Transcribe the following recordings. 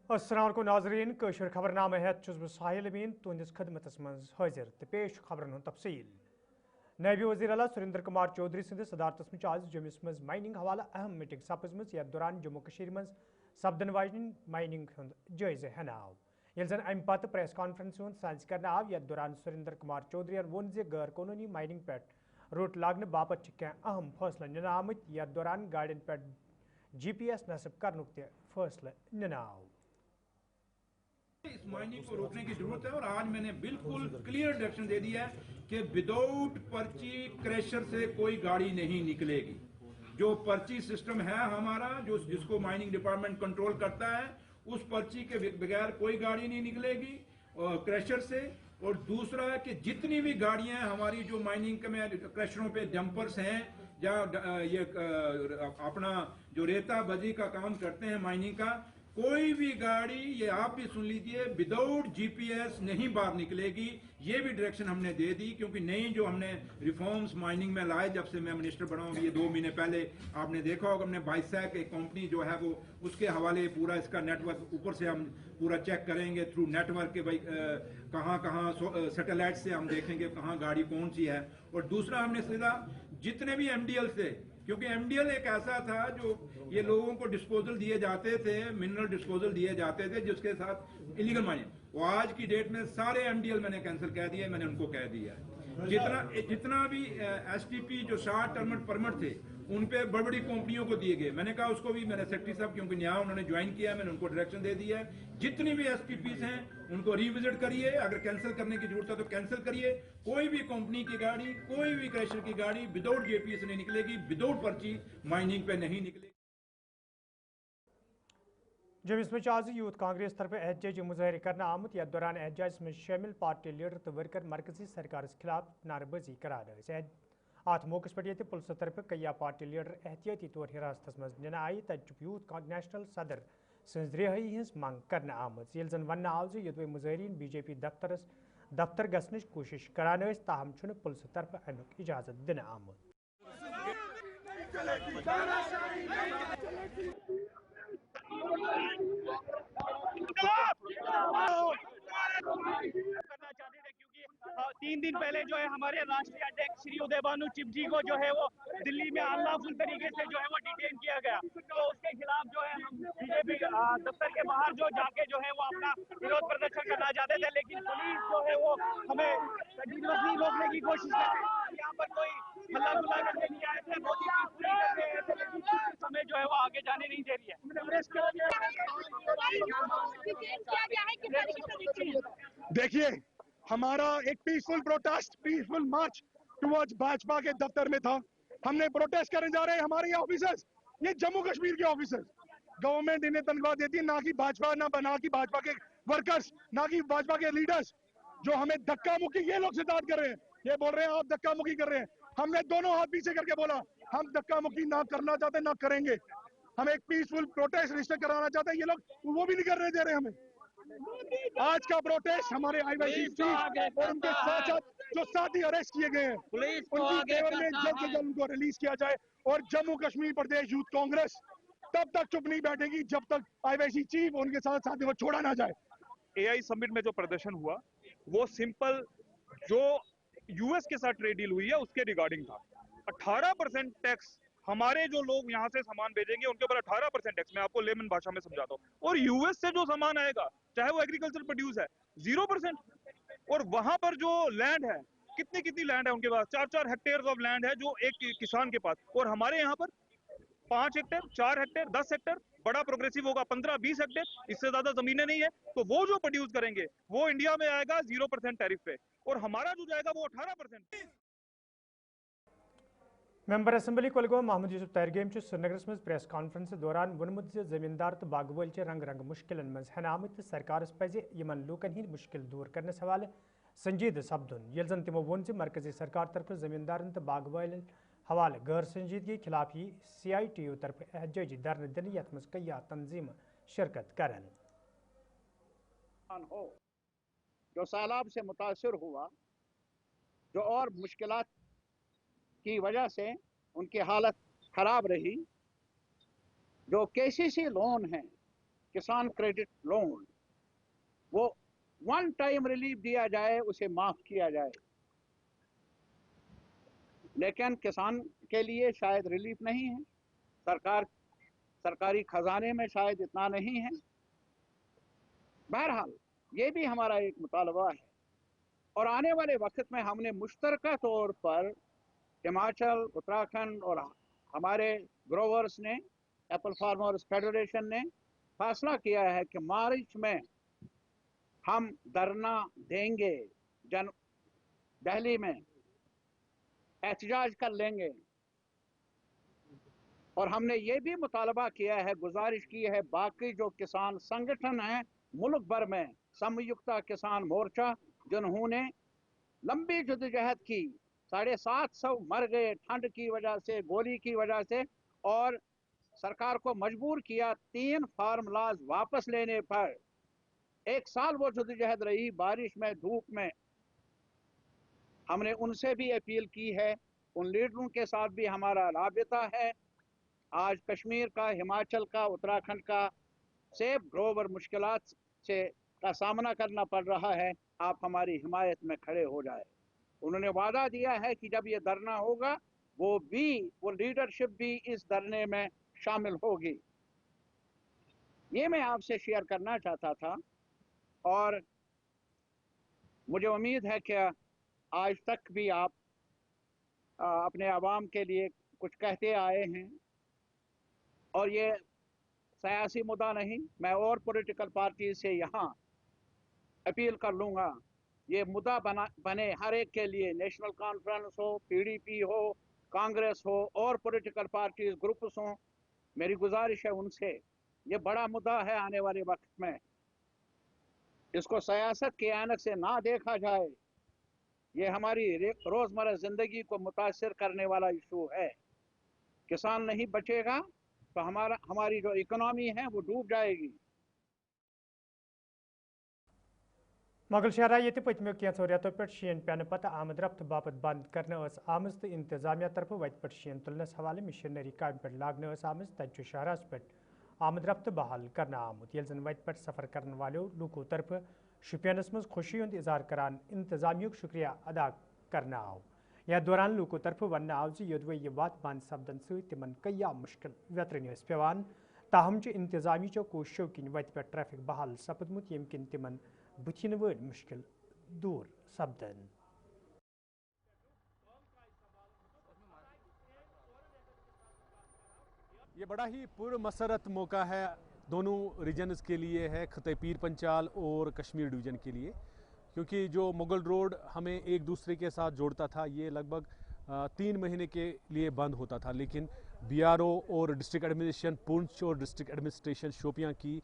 अस्सलाम वालेकुम नाज़रीन कशर खबरनामा हेत छुस बह साहिल अमीन तुंदिस खदमतस मज हाजिर तो पेश खबरन हुंद तफसील। नायब वज़ीर आला सुरेंद्र कुमार चौधरी सदस सदारतस मज आज जम्मुस मज माइनिंग हवाला अहम मीटिंग सपजमज यथ दौरान जम्मू कशीर मज सपदन वाजन माइनिंग हुंद जायज़ हन आव। यह जन अमि पत प्रेस कॉन्फ्रेंस हुंद सज करने आव यथ दौरान सुरेंद्र कुमार चौधरी वोन ज गैर कानूनी माइनिंग पे रोट लागने बापत कह अहम फैसला निन आमत यथ दौरान गाड़ियों पे GPS नस्ब करनुक त फैसला निन आव। इस माइनिंग को रोकने की जरूरत है और आज मैंने बिल्कुल क्लियर डायरेक्शन दे दिया है कि विदाउट पर्ची क्रैशर से कोई गाड़ी नहीं निकलेगी। जो पर्ची सिस्टम है हमारा जो जिसको माइनिंग डिपार्टमेंट कंट्रोल करता है उस पर्ची के बगैर कोई गाड़ी नहीं निकलेगी क्रैशर से। और दूसरा है कि जितनी भी गाड़ियां हमारी जो माइनिंग में क्रैशरों पे डंपर्स हैं या ये अपना जो रेता बजी का काम करते हैं माइनिंग का, कोई भी गाड़ी ये आप भी सुन लीजिए विदाउट GPS नहीं बाहर निकलेगी। ये भी डायरेक्शन हमने दे दी क्योंकि नई जो हमने रिफॉर्म्स माइनिंग में लाए जब से मैं मिनिस्टर बना हूं, ये 2 महीने पहले आपने देखा होगा हमने बाइसैक एक कंपनी जो है वो उसके हवाले पूरा इसका नेटवर्क ऊपर से हम पूरा चेक करेंगे थ्रू नेटवर्क के भाई कहाँ कहाँ सैटेलाइट से हम देखेंगे कहाँ गाड़ी कौन सी है। और दूसरा हमने सीधा जितने भी MDL से, क्योंकि MDL एक ऐसा था जो ये लोगों को डिस्पोजल दिए जाते थे, मिनरल डिस्पोजल दिए जाते थे जिसके साथ इलीगल माइनिंग, वो आज की डेट में सारे MDL मैंने कैंसिल कह दिए, मैंने उनको कह दिया। जितना भी STP जो शॉर्ट टर्म परमिट थे उन पे बड़ी बड़ी कंपनियों को दिए गए। मैंने कहा उसको भी मैंने सेक्रेटरी साहब क्योंकि नया उन्होंने ज्वाइन किया मैंने उनको डायरेक्शन दे दिया है जितनी भी STPs हैं उनको रिविजिट करिए, अगर कैंसिल करने की जरूरत है तो कैंसिल करिए। कोई भी कंपनी की गाड़ी कोई भी क्रैशर की गाड़ी विदाउट GPS नहीं निकलेगी, विदाउट पर्ची माइनिंग पे नहीं निकलेगी। जम्मू में आज यूथ कांग्रेस तरफ एहतजाजी मुजाहरे करना आमुत यथ दौरान एहतजाज में शामिल पार्टी लीडर तो वर्कर मरकजी सरकार खिलाफ नारेबाजी करार अत मौके पे पुलिस तरफ कया पार्टी लीडर एहतियाती तौर हिरासत मज निन आई तब यूथ नेशनल सदर सज रिहाई हज मंग कर आमज ये जन वन आव योदवे मुजाहरीन BJP दफ्तर गसनच कोशिश करान ताहम पुलिस तरफ अमुक इजाजत दिन आमुत। करना चाहते थे क्योंकि 3 दिन पहले जो है हमारे राष्ट्रीय अध्यक्ष श्री उदय भानु चिप जी को जो है वो दिल्ली में अनलॉफुल तरीके से जो है वो डिटेन किया गया, तो उसके खिलाफ जो है हम BJP दफ्तर के बाहर जो जाके जो है वो अपना विरोध प्रदर्शन करना चाहते थे, लेकिन पुलिस जो है वो हमें कंटिन्यूसली रोकने की कोशिश कर रही है। यहाँ पर कोई हल्ला गुल्ला करने नहीं आए थे, मोदी पूरी कर रहे थे, लेकिन पुलिस हमें जो है वो आगे जाने नहीं दे रही है। देखिए, हमारा एक पीसफुल प्रोटेस्ट, पीसफुल मार्च टुवर्ड्स भाजपा के दफ्तर में था। हमने प्रोटेस्ट करने जा रहे हैं हमारे ऑफिसर्स, ये जम्मू कश्मीर के ऑफिसर्स, गवर्नमेंट इन्हें तनख्वाह देती है, ना कि भाजपा, ना कि भाजपा के वर्कर्स, ना कि भाजपा के लीडर्स जो हमें धक्का मुक्की ये लोग सिद्धांत कर रहे हैं। ये बोल रहे हैं आप धक्का मुक्की कर रहे हैं। हमने दोनों हाथ पीछे करके बोला हम धक्का मुक्की ना करना चाहते, ना करेंगे। हम एक पीसफुल प्रोटेस्ट रजिस्टर कराना चाहते हैं, ये लोग वो भी नहीं करने दे रहे हमें। आज का प्रोटेस्ट हमारे IYC चीफ और उनके साथ जो साथी अरेस्ट किए गए हैं उनकी फेवर में जल्द से जल्द उनको रिलीज किया जाए। और जम्मू कश्मीर प्रदेश यूथ कांग्रेस तब तक चुप नहीं बैठेगी जब तक IYC चीफ और उनके साथ साथी को छोड़ा ना जाए। AI समिट में जो प्रदर्शन हुआ वो सिंपल जो US के साथ ट्रेड डील हुई है उसके रिगार्डिंग था। 18% टैक्स हमारे जो लोग यहाँ से सामान भेजेंगे उनके ऊपर 18% टैक्स, मैं आपको लेमन भाषा में समझाता हूँ। और US से जो सामान आएगा चाहे वो एग्रीकल्चर प्रोड्यूस है 0%। और वहां पर जो लैंड है कितनी लैंड है उनके पास, 4-4 हेक्टेयर ऑफ लैंड है जो एक किसान के पास, और हमारे यहाँ पर 5 हेक्टेयर 4 हेक्टेयर 10 हेक्टेयर, बड़ा प्रोग्रेसिव होगा 15-20 हेक्टेयर, इससे ज्यादा जमीनें नहीं है। तो वो जो प्रोड्यूस करेंगे वो इंडिया में आएगा 0% टैरिफ पे, और हमारा जो जाएगा वो 18%। मेंबर असम्बली कुलगाम मोहम्मद यूसुफ तैरगेम श्रीनगर में प्रेस कॉन्फ्रेंस दौरान वोनमुत जमींदार तो बागवाल रंग रंग मुश्किल मज हन आमत सरकार पज़ यमन लूकन हंद मुश्किल दूर करने हवाले संजीद सपदुन ये जन तिमो वोन मरकजी सरकार तरफ जमींदारन तो बागवाल हवाले गैर संजीदगी खिलाफ ही CITU तरफ एहतजाजी धरने दिन यथ मज कया तंजीम शिरकत करन। जो सैलाब से मुतासर हुआ जो और मुश्किलात की वजह से उनकी हालत खराब रही, जो KCC लोन हैं किसान क्रेडिट लोन वो वन टाइम रिलीफ दिया जाए, उसे माफ किया जाए, लेकिन किसान के लिए शायद रिलीफ नहीं है, सरकारी खजाने में शायद इतना नहीं है। बहरहाल ये भी हमारा एक मुतालबा है और आने वाले वक्त में हमने मुश्तरका तौर पर हिमाचल, उत्तराखंड और हमारे ग्रोवर्स ने, एप्पल फार्मर्स फेडरेशन ने फैसला किया है कि मार्च में हम धरना देंगे, दिल्ली में एहतजाज कर लेंगे। और हमने ये भी मुतालबा किया है, गुजारिश की है बाकी जो किसान संगठन हैं मुल्क भर में, संयुक्त किसान मोर्चा, जिन्होंने लंबी जद्दोजहद की, 750 मर गए ठंड की वजह से, गोली की वजह से, और सरकार को मजबूर किया 3 फार्मूलाज वापस लेने पर। 1 साल वो जद्दोजहद रही, बारिश में, धूप में। हमने उनसे भी अपील की है, उन लीडरों के साथ भी हमारा राबिता है। आज कश्मीर का, हिमाचल का, उत्तराखंड का सेब ग्रोवर मुश्किलात से का सामना करना पड़ रहा है, आप हमारी हिमायत में खड़े हो जाए। उन्होंने वादा दिया है कि जब ये धरना होगा वो लीडरशिप भी इस धरने में शामिल होगी। ये मैं आपसे शेयर करना चाहता था और मुझे उम्मीद है कि आज तक भी आप अपने आवाम के लिए कुछ कहते आए हैं और ये सियासी मुद्दा नहीं। मैं और पॉलिटिकल पार्टी से यहाँ अपील कर लूँगा, ये मुद्दा बने हर एक के लिए, नेशनल कॉन्फ्रेंस हो, PDP हो, कांग्रेस हो और पॉलिटिकल पार्टीज ग्रुप्स हों। मेरी गुजारिश है उनसे, ये बड़ा मुद्दा है आने वाले वक्त में, इसको सियासत के ऐनक से ना देखा जाए। ये हमारी रोज़मर्रा ज़िंदगी को मुतासिर करने वाला इशू है। किसान नहीं बचेगा तो हमारी जो इकोनॉमी है वो डूब जाएगी। मोगल शहरा ये पत्मो कैंसो रेतों पे शीन पेन पत आमद रफ्त बापत बंद करने आमज तो इंतजामिया तरफ वत पे शीन तुलनस हवाले मिशनरी काम पे लागने आमज तज शहरस पे आमद रफ्त बहाल करना आमुत ये जन वत पे सफ़र करने वालों लूकों तरफ शुपियनस मज खुशी हूं इजहार करान इंतजामिया शुक्रिया अदा करना आव। या दौरान लूकों तरफ वन आव योदवे ये बात बंद सपदन समन कया मुश्किल वेतरन पेवान, ताहम इंतजामी चो कोशो किन वत पे ट्रैफिक बहाल सपदमुत यम किन तिमन बुथिन वड मुश्किल दूर सपदन। ये बड़ा ही पुरमसरत मौका है दोनों रीजन्स के लिए, है खते पीर पंचाल और कश्मीर डिवीज़न के लिए, क्योंकि जो मुगल रोड हमें एक दूसरे के साथ जोड़ता था ये लगभग 3 महीने के लिए बंद होता था, लेकिन BRO और डिस्ट्रिक्ट एडमिनिस्ट्रेशन पुंछ और डिस्ट्रिक्ट एडमिनिस्ट्रेशन शोपियां की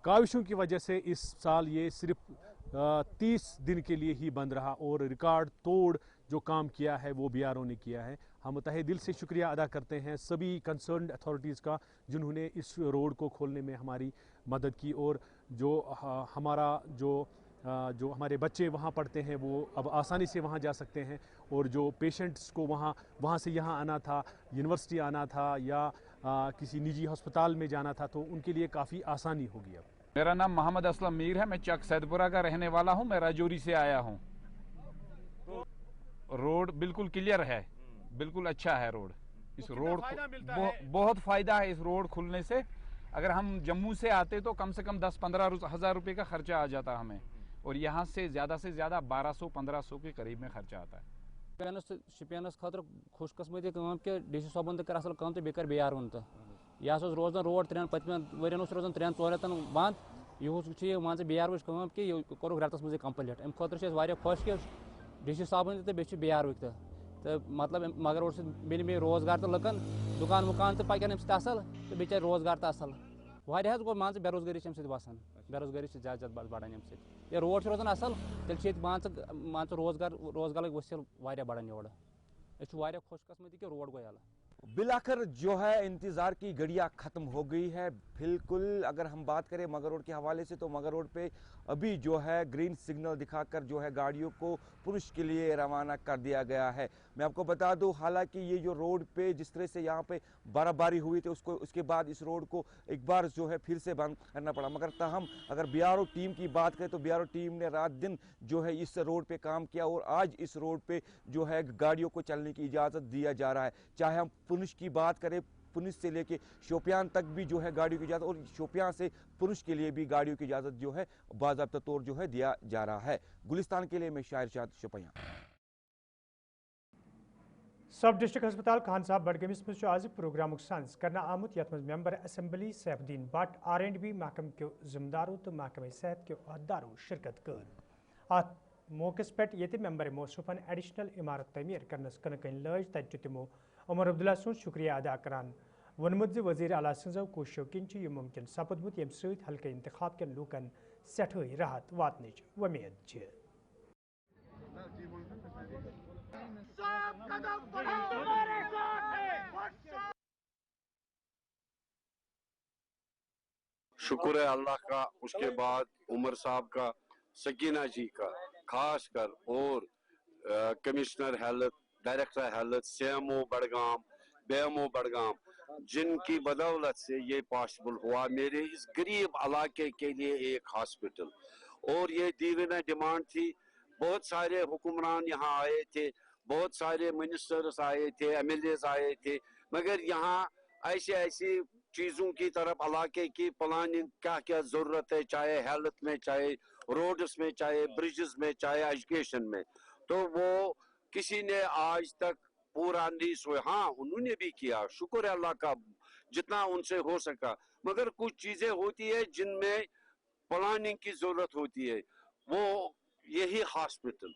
काविशों की वजह से इस साल ये सिर्फ 30 दिन के लिए ही बंद रहा और रिकॉर्ड तोड़ जो काम किया है वो BRO ने किया है। हम तहे दिल से शुक्रिया अदा करते हैं सभी कंसर्न्ड अथॉरिटीज़ का जिन्होंने इस रोड को खोलने में हमारी मदद की, और जो हमारा जो हमारे बच्चे वहाँ पढ़ते हैं वो अब आसानी से वहाँ जा सकते हैं, और जो पेशेंट्स को वहाँ से यहाँ आना था, यूनिवर्सिटी आना था या किसी निजी अस्पताल में जाना था, तो उनके लिए काफ़ी आसानी होगी। अब मेरा नाम मोहम्मद असलम मीर है, मैं चक सैदपुरा का रहने वाला हूँ, मैं राजौरी से आया हूँ। रोड बिल्कुल क्लियर है, बिल्कुल अच्छा है रोड। इस रोड बहुत फायदा है इस रोड खुलने से। अगर हम जम्मू से आते तो कम से कम 10-15 हज़ार रुपये का खर्चा आ जाता हमें, और यहाँ से ज़्यादा 1200-1500 के करीब में खर्चा आता है। शुपियनस खतर खुशकस्मती कि DC साहबन तो कर असल काम तो बेकर BRO तो यह रोजान रोड 3 पतम वरियन रोजान 3-4 रेतन बंद, यह मान BRO कि कोर रेतस मज कम्प्लीट। अम खुश कि DC साहबन तो बे BRO तो मतलब मगर और मिल मे रोजगार तो लकन दुकान वुकान तो पकन असल तो बेचे रोजगार तो असल वाह गो मान बेरोजगारी बसान, बेरोजगारी ज्यादा बढ़ान अम ये रोड रोजान असल तेल मान रोजगार वसील बढ़ान योर खुशकस्मती कि रोड गो बिलाखिर जो है इंतज़ार की घड़ियाँ ख़त्म हो गई है। बिल्कुल अगर हम बात करें मगर रोड के हवाले से तो मगर रोड पे अभी जो है ग्रीन सिग्नल दिखाकर जो है गाड़ियों को पुरुष के लिए रवाना कर दिया गया है। मैं आपको बता दूं हालांकि ये जो रोड पे जिस तरह से यहाँ पे बर्फबारी हुई थी उसके बाद इस रोड को एक बार जो है फिर से बंद करना पड़ा, मगर ताहम अगर BRO टीम की बात करें तो BRO टीम ने रात दिन जो है इस रोड पे काम किया और आज इस रोड पे जो है गाड़ियों को चलने की इजाज़त दिया जा रहा है। चाहे हम पुंछ की बात करें, पुंछ से लेके शोपियान तक भी जो है गाड़ियों की इजाज़त और शोपियान से पुंछ के लिए भी गाड़ियों की इजाज़त जो है बाज़ाब्ता तौर जो है दिया जा रहा है। गुलिस्तान के लिए मैं शायर शाद शोपियान। सब डिस्ट्रिक्ट अस्पताल खान साहब बडगमिस मज आज प्रोग्राम सान्स करना आमुत यथ मज member assembly Saifuddin Bhatt R&B महकम के जिम्मेदारों तो महकमे सेहत के अहदेदारों शिरकत कर। अत मौके पे ये मेंबर मौसूफन एडिशनल इमारत तमीर करनस कन लज तत तमो उमर अब्दुल्ला सुन शुक्रिया अदा करान वनमुत वज़ीर आला सजो कोशो किन मुमकिन सपदमुत यम सत हल्के इंतखाब के लूकन सठई राहत वातनच उम्मीद। शुक्र है अल्लाह का, उसके बाद उमर साहब का, सकीना जी का खास कर और commissioner health, director health, CMO Budgam, BMO Budgam, जिनकी बदौलत से ये पॉसिबल हुआ मेरे इस गरीब इलाके के लिए एक हॉस्पिटल। और ये दीवाना डिमांड थी, बहुत सारे हुक्मरान यहाँ आए थे, बहुत सारे मिनिस्टर्स आए थे, MLAs आए थे, मगर यहाँ ऐसी ऐसी चीज़ों की तरफ इलाके की प्लानिंग क्या क्या ज़रूरत है, चाहे हेल्थ में, चाहे रोड्स में, चाहे ब्रिजेस में, चाहे एजुकेशन में, तो वो किसी ने आज तक पूरा नहीं सोया। हाँ उन्होंने भी किया, शुक्र है अल्लाह का जितना उनसे हो सका, मगर कुछ चीज़ें होती है जिनमें प्लानिंग की ज़रूरत होती है। वो यही हॉस्पिटल,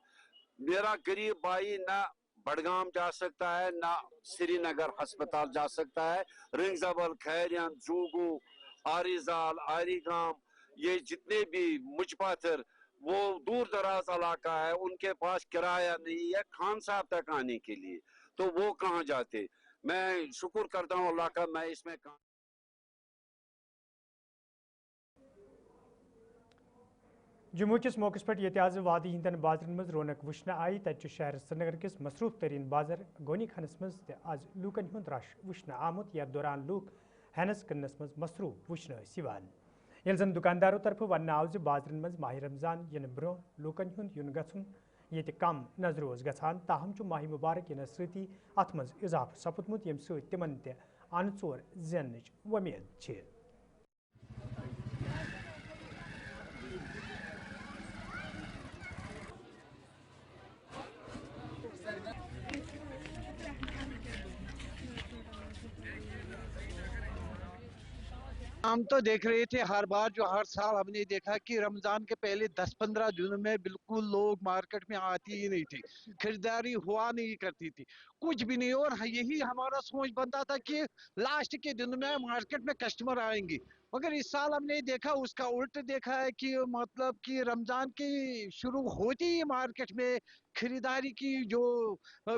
मेरा गरीब भाई ना बड़गाम जा सकता है, ना श्रीनगर अस्पताल जा सकता है, रिंगजबल, खैरियन, जूगू, आरिजाल, आरीगाम, ये जितने भी मुजपाथर, वो दूर दराज इलाका है, उनके पास किराया नहीं है खान साहब तक आने के लिए, तो वो कहाँ जाते। मैं शुक्र करता हूँ अल्लाह का, मैं इसमें जम्मू किस मौके पे ये आज वादी हिंदन बाजरन मज रौनक वुचन आई तत शहर श्रीनगर किस मसरूफ तरीन बाजार गोनी खनस मज आज लूकन हुंद रश वुचन आमुत यथ दौरान लूक हनस कन्नस मज मसरूफ वुचन यवान। येल जन दुकानदारों तरफ वन आव ज बाजरन मज माह रमजान इन ब्रो लूकन हुंद युन गछुन ये कम नजर ओस गछान, ताहम च माह मुबारक इन सती अत मज इजाफ सपुदमुत यम सत तिमन ते अन चोर जेनच उम्मीद छ। हम तो देख रहे थे हर बार जो हर साल हमने देखा कि रमजान के पहले 10-15 दिनों में बिल्कुल लोग मार्केट में आती ही नहीं थी, खरीदारी हुआ नहीं करती थी, कुछ भी नहीं। और यही हमारा सोच बनता था कि लास्ट के दिन में मार्केट में कस्टमर आएंगे, मगर इस साल हमने देखा उसका उल्ट देखा है कि मतलब कि रमजान की शुरू होती ही मार्केट में खरीदारी की जो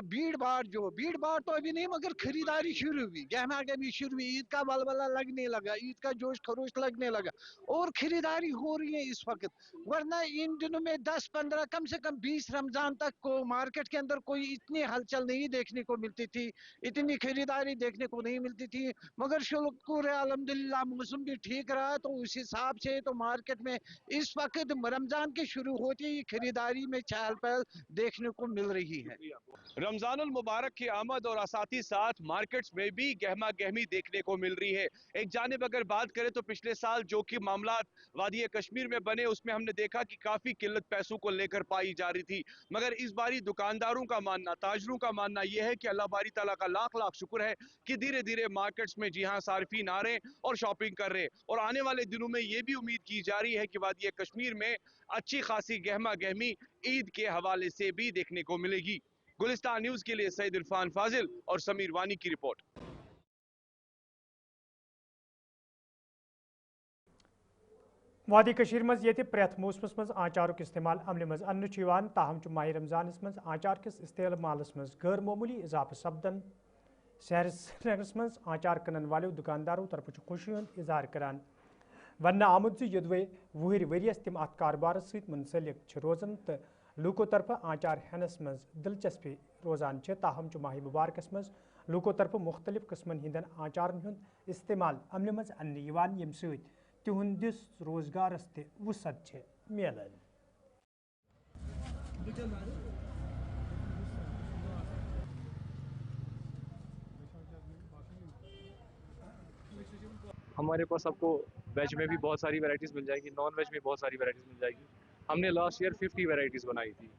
भीड़ भाड़ तो अभी नहीं, मगर खरीदारी शुरू हुई, गहमा गहमी शुरू हुई, ईद का बलबला लगने लगा, ईद का जोश खरोश लगने लगा और खरीदारी हो रही है इस वक्त। वरना इन दिनों में 10-15 कम से कम 20 रमजान तक को मार्केट के अंदर कोई इतनी हलचल नहीं देखने को मिलती थी, इतनी खरीदारी देखने को नहीं मिलती थी। मगर शुक्र है अल्हम्दुलिल्लाह मौसम भी ठीक रहा, तो उस हिसाब से तो मार्केट में इस वक्त रमजान के शुरू होती ही खरीदारी में चहल पहल देखने को मिल रही है। रमजानुल मुबारक की आमद और साथ ही साथ मार्केट्स में भी गहमा गहमी देखने को मिल रही है। एक जानिब अगर बात करें तो पिछले साल जो कि मामला वादी कश्मीर में बने उसमें हमने देखा कि काफी किल्लत पैसों को लेकर पाई जा रही थी, मगर इस बारी दुकानदारों का मानना, ताजरों का मानना यह है कि अल्लाह बारी ताला का लाख लाख शुक्र है कि धीरे धीरे मार्केट्स में जी हाँ सार्फिन आ रहे हैं और शॉपिंग कर रहे हैं, और आने वाले दिनों में ये भी उम्मीद की जा रही है कि वादी कश्मीर में अच्छी खासी गहमा गहमी ईद के हवाले से भी देखने को मिलेगी। गुलिस्तान न्यूज के लिए सईद इरफान फाजिल और समीर वानी की रिपोर्ट। वादी कशीर मज ये प्रेथ मौसमस मज आचारुक इस्तेमाल अमल मज अन्न ताहम माह रमजानस मज आचार किस इस्तेमालस मज गैर मामूली इजाफा सपदन शहर श्रीनगरस मज आचार कनन वालों दुकानदारों तरफ खुशी हूं इजहार करान वन आमुद यदवे वुहर वरियस तिम अत कारोबार सत मुंसलिक रोजान तो लूको तरफ आचार हेनस मज दिलचस्पी रोजान ताहम माह मुबारकस मज लूको तरफ मुख्तलिफ किस्मन हिंदन आचारन हुंद इस्तेमाल अमल मज अन्ने यम सत तिहुंदिस रोजगारस ते वसत मिलन। हमारे पास आपको वेज में भी बहुत सारी वैरायटीज़ मिल जाएगी, नॉन वेज में बहुत सारी वैरायटीज़ मिल जाएगी। हमने लास्ट ईयर 50 वैरायटीज़ बनाई थी,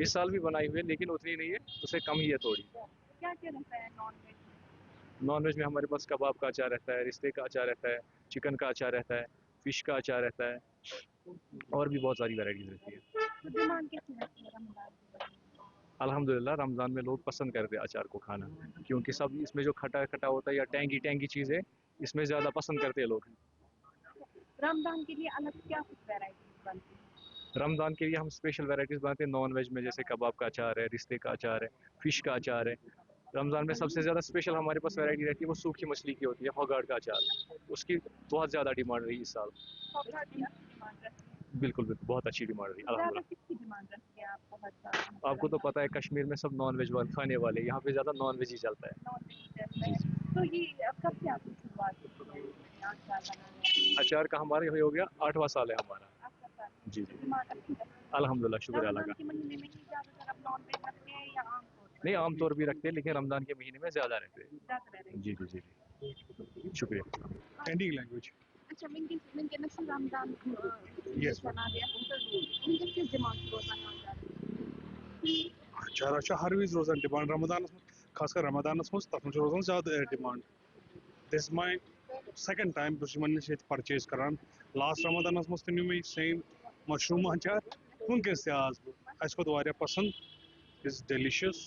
इस साल भी बनाई हुई है लेकिन उतनी नहीं है, उससे कम ही है थोड़ी। क्या क्या रहता है नॉन वेज? नॉन वेज में हमारे पास कबाब का अचार रहता है, रिश्ते का अचार रहता है, चिकन का अचार रहता है, फिश का अचार रहता है और भी बहुत सारी वैरायटीज़ रहती है। तो डिमांड कैसी रहती है रमजान की? अल्हम्दुलिल्लाह रमज़ान में लोग पसंद करते हैं अचार को खाना, क्योंकि सब इसमें जो खटा खटा होता है या टैंगी टैंगी चीज़ें इसमें ज़्यादा पसंद करते हैं लोग। रमजान के लिए अलग क्या कुछ वैरायटीज बनती है? रमज़ान के लिए हम स्पेशल वैरायटीज़ बनाते हैं नॉन वेज में, जैसे कबाब का अचार है, रिश्ते का अचार है, फिश का अचार है। रमज़ान में सबसे ज़्यादा स्पेशल हमारे पास वैरायटी रहती है वो सूखी मछली की होती है, होगाड़ का अचार, उसकी बहुत ज़्यादा डिमांड रही इस साल। बिल्कुल बिल्कुल बहुत अच्छी डिमांड रही अल्हम्दुलिल्लाह। आपको तो पता है कश्मीर में सब नॉन वेज खाने वाले, यहाँ पे ज़्यादा नॉन वेज ही चलता है। तो ये कब से आपकी शुरुआत हुई है अचार का? हमारे हो गया 8वां साल है हमारा। जी जी अल्हम्दुलिल्लाह, शुक्र अल्लाह का। नहीं आमतौर भी रखते हैं लेकिन रमज़ान के महीने में ज़्यादा रहते हैं। जी जी जी जी शुक्रिया। Indian language. अच्छा mungkin Ramadan Yes. किस डिमांड से रोजाना आ जाती है? अच्छा हर वीज रोजान डिमांड रमदानस खासकर रमदानस मज तथ रोजान ज्यादा demand. This my second time बस परचेज करान। लास्ट रमदानस मज तनु मे सेम मशरूम अचार वनकस ते आज अस खोत वारिया पसंद। इज डिलीशियस,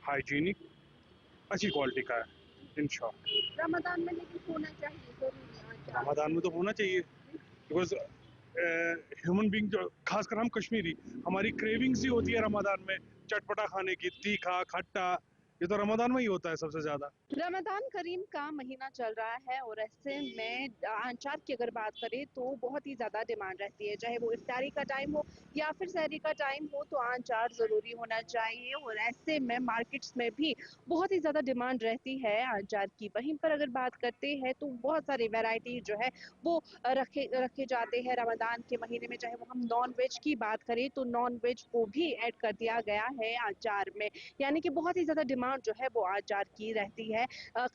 हाइजीनिक, अच्छी क्वालिटी का है इंशाल्लाह। रमजान में लेकिन होना चाहिए जरूरी है। रमदान में तो होना चाहिए बिकॉज ह्यूमन बीइंग जो खासकर हम कश्मीरी हमारी क्रेविंग्स ही होती है रमदान में चटपटा खाने की, तीखा खट्टा, ये तो रमदान में ही होता है सबसे ज्यादा। रमजान करीम का महीना चल रहा है और ऐसे में अचार की अगर बात करें तो बहुत ही ज़्यादा डिमांड रहती है, चाहे वो इफ्तारी का टाइम हो या फिर सहरी का टाइम हो तो अचार ज़रूरी होना चाहिए। और ऐसे में मार्केट्स में भी बहुत ही ज़्यादा डिमांड रहती है अचार की। वहीं पर अगर बात करते हैं तो बहुत सारी वैरायटी जो है वो रखे जाते हैं रमजान के महीने में। चाहे वो हम नॉन वेज की बात करें तो नॉन वेज को भी ऐड कर दिया गया है अचार में, यानी कि बहुत ही ज़्यादा डिमांड जो है वो अचार की रहती है,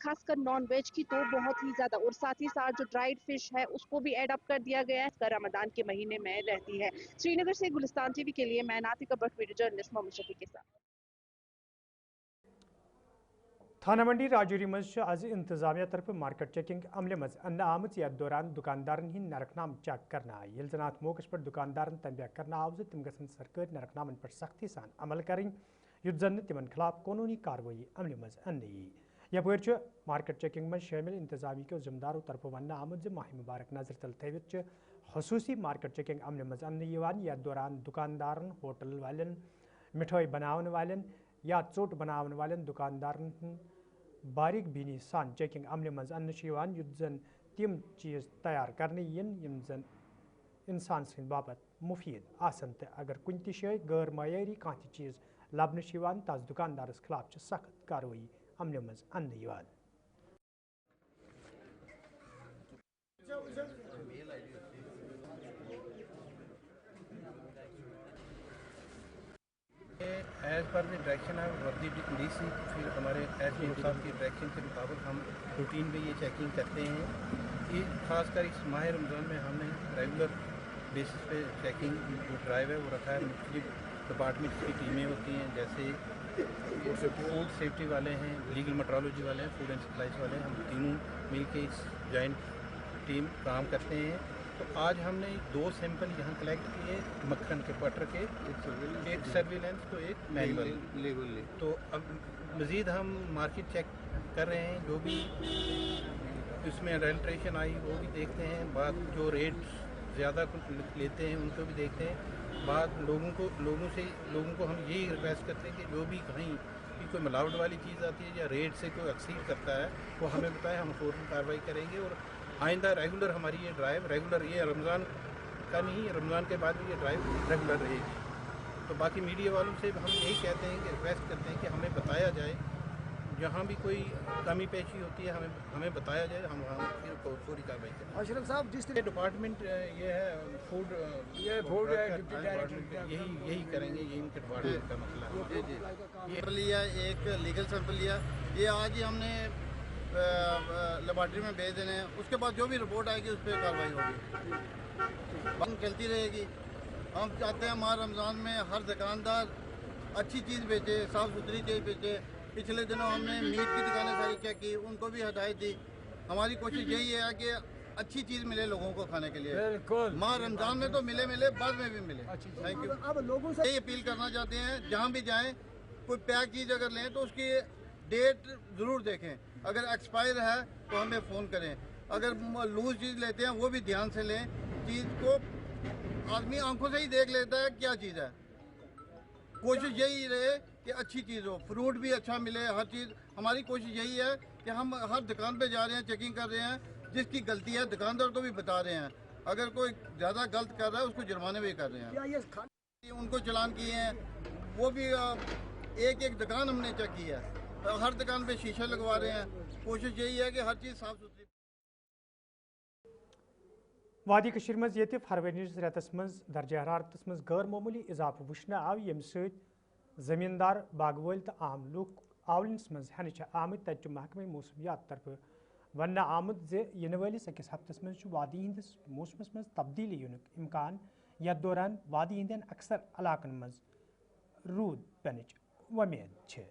खासकर नॉन वेज की तो बहुत ही ज्यादा। और साथ ही साथ जो ड्राइड फिश है उसको भी ऐड अप कर दिया गया है, रमजान के महीने में रहती है। श्रीनगर से गुलिस्तान टीवी के लिए मैं नातिका भट्ट, वीडियो जर्नलिस्ट मोहम्मद शफी के साथ। थाना मंडी राजौरी मज आज इंतजामिया तरफ मार्केट चेकिंग अमले मज अन्न आमत या दौरान दुकानदारन हिंद नरकनाम चेक करना ये जनात मौके पर दुकानदारन तंबिया करना आव तम गसन सरकारी नरकनामन पर सख्ती सान अमल करें युद्ध जन तिमन खिलाफ कानूनी कार्रवाई अमल मज अन्नी। यपर मार्केट चेकिंग में शामिल इंतजामी के जिम्मेदारों तरफ वन आमद माह मुबारक नजर तल थवित खसूसी मार्केट चेकिंग अमल मज अन्नी या दौरान दुकानदारन, होटल वालन, मिठाई बनावन वालन या चोट बनावन वालन दुकानदारन बारीक बीनी सान चेकिंग अमल मज अन्नी युद्ध जन तम चीज़ तैयार करने यम जन इंसान सद बाबत मुफीद आसन तो अगर कुन तय गैर मयारी कह चीज़ लबन तस दुकानदारस खिलाफ सख्त कार्रवाई अमल मज अन्नी। As per the direction of DC, फिर हमारे SDO साहब की डायरेक्शन के मुताबिक हम रूटीन में ये चेकिंग करते हैं। ये खासकर इस माह रमज़ान में हमने रेगुलर बेसिस पे चेकिंग जो ड्राइव है वो रखा है। मुख्तलिफ डिपार्टमेंट्स की टीमें होती हैं, जैसे फूड सेफ्टी वाले हैं, लीगल मेट्रोलॉजी वाले हैं, फूड एंड सप्लाईज वाले हैं। हम तीनों मिल के इस जॉइंट टीम काम करते हैं। तो आज हमने 2 सैंपल यहाँ कलेक्ट किए मक्खन के, बटर के, एक सर्विलेंस तो एक मैनुअल। तो अब मज़ीद हम मार्केट चेक कर रहे हैं, जो भी इसमें अडल्ट्रेशन आई वो भी देखते हैं, बात जो रेट ज़्यादा लेते हैं उनको भी देखते हैं। बात लोगों को हम यही रिक्वेस्ट करते हैं कि जो भी कहीं कोई मिलावट वाली चीज़ आती है या रेट से कोई एक्सीड करता है वो हमें बताए, हम फ़ौरन कार्रवाई करेंगे। और आइंदा रेगुलर हमारी ये ड्राइव रेगुलर, ये रमज़ान का नहीं, रमज़ान के बाद भी ये ड्राइव रेगुलर रहेगी। तो बाकी मीडिया वालों से हम यही कहते हैं कि रिक्वेस्ट करते हैं कि हमें बताया जाए, जहाँ भी कोई कमी पेशी होती है हमें बताया जाए, हम वहाँ फिर पूरी कार्रवाई करें। अशरफ साहब, जिस डिपार्टमेंट ये है फूड यही करेंगे, ये इनके डिपार्टमेंट का मसला है। ये लिया एक लीगल सैंपल लिया, ये आज ही हमने लेबॉर्ट्री में भेज देने हैं, उसके बाद जो भी रिपोर्ट आएगी उस पर कार्रवाई होगी, बंद चलती रहेगी। हम चाहते हैं हमारे रमज़ान में हर दुकानदार अच्छी चीज़ बेचे, साफ़ सुथरी चीज़ बेचे। पिछले दिनों हमने मीट की दुकानें सारी चेक की, उनको भी हदायत दी। हमारी कोशिश यही है कि अच्छी चीज़ मिले लोगों को खाने के लिए। बिल्कुल, माह रमज़ान में तो मिले बाद में भी मिले। Thank you. अब लोगों से यही अपील करना चाहते हैं, जहाँ भी जाएँ कोई पैक चीज़ अगर लें तो उसकी डेट ज़रूर देखें, अगर एक्सपायर है तो हमें फ़ोन करें। अगर लूज चीज़ लेते हैं वो भी ध्यान से लें, चीज़ को आदमी आंखों से ही देख लेता है क्या चीज़ है। कोशिश यही रहे कि अच्छी चीज़ हो, फ्रूट भी अच्छा मिले, हर चीज़। हमारी कोशिश यही है कि हम हर दुकान पे जा रहे हैं, चेकिंग कर रहे हैं, जिसकी गलती है दुकानदार को भी बता रहे हैं, अगर कोई ज़्यादा गलत कर रहा है उसको जुर्माने भी कर रहे हैं। उनको चालान किए हैं, वो भी एक दुकान हमने चेक की है, हर दुकान पे शीशे लगवा रहे हैं। कोशिश यही है कि हर चीज़ साफ सुथरी। वादी कशीर मज ये फरवरी रेतस मज दर्जा हरारतस मज गैर मामूली इजाफा वुचन आव, यम ज़मींदार बागवाल तो आम लूक आवलस मज हन आमत। तत महकमे मौसमियात तरफ वन आमुद इन वालिस अकिस हफ्तस मज वादी हंदिस मौसमस मज तब्दीली युनुक इम्कान, यथ दौरान वादी हंदन अक्सर इलाकन मज रूद पेनच उम्मीद है।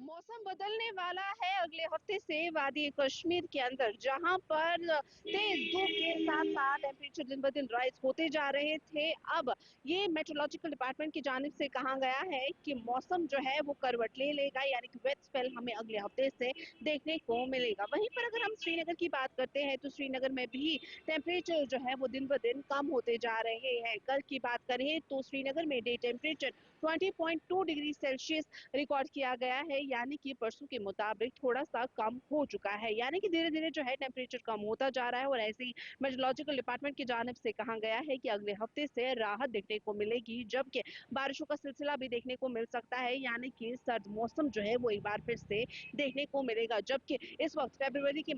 मौसम बदलने वाला है अगले हफ्ते से वादी कश्मीर के अंदर, जहां पर तेज धूप के साथ साथ टेम्परेचर दिन ब दिन राइज होते जा रहे थे। अब ये मेट्रोलॉजिकल डिपार्टमेंट की जानिब से कहा गया है कि मौसम जो है वो करवट ले लेगा, यानी कि वेट स्पेल हमें अगले हफ्ते से देखने को मिलेगा। वहीं पर अगर हम श्रीनगर की बात करते हैं तो श्रीनगर में भी टेम्परेचर जो है वो दिन ब दिन कम होते जा रहे हैं। कल की बात करें तो श्रीनगर में day temperature 20.2 degree Celsius record किया गया है, यानी कि परसों के मुताबिक थोड़ा सा कम हो चुका है। यानी कि धीरे धीरे जो है टेम्परेचर कम होता जा रहा है। और ऐसे ही मेट्रोलॉजिकल डिपार्टमेंट की जानिब से कहा गया है कि अगले हफ्ते से राहत देखने को मिलेगी, जबकि बारिशों का सिलसिला भी देखने को मिल सकता है, यानी कि सर्द मौसम जो है वो एक बार फिर से देखने को मिलेगा। जबकि इस वक्त फरवरी के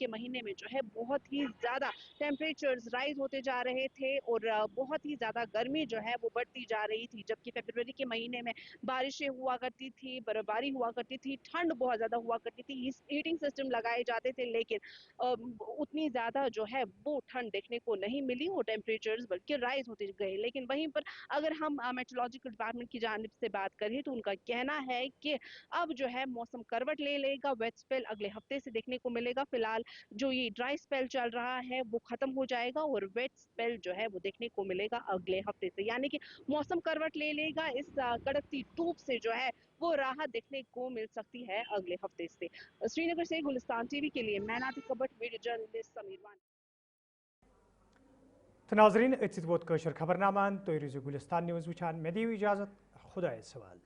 महीने में जो है बहुत ही ज्यादा टेम्परेचर राइज होते जा रहे थे और बहुत ही ज्यादा गर्मी जो है वो बढ़ती जा रही थी। जबकि फरवरी के महीने में बारिशें हुआ करती थी, बर्फबारी हुआ करती थी, ठंड बहुत ज्यादा हुआ करती थी, हीटिंग सिस्टम लगाए जाते थे, लेकिन उतनी ज्यादा जो है वो ठंड देखने को नहीं मिली और टेम्परेचर्स बल्कि राइज होते गए। लेकिन वहीं पर अगर हम मेट्रोलॉजिकल डिपार्टमेंट की जानिब से बात करें तो उनका कहना है कि अब जो है मौसम करवट ले लेगा, वेट स्पेल अगले हफ्ते से देखने को मिलेगा। फिलहाल जो ये ड्राई स्पेल चल रहा है वो खत्म हो जाएगा और वेट स्पेल जो है वो देखने को मिलेगा अगले हफ्ते से, यानी कि मौसम करवट ले लेगा। इस कड़कती धूप से जो है वो राहत देखने को मिल सकती है अगले हफ्ते से। श्रीनगर से गुलिस्तान टीवी के लिए मैं नातिक कबट, वीडियो जर्नलिस्ट समीर वानी। तो नाजरीन, खबरनामा तो गुलिस्तान न्यूज़ वुचान, मे दियो इजाजत, खुदा सवाल।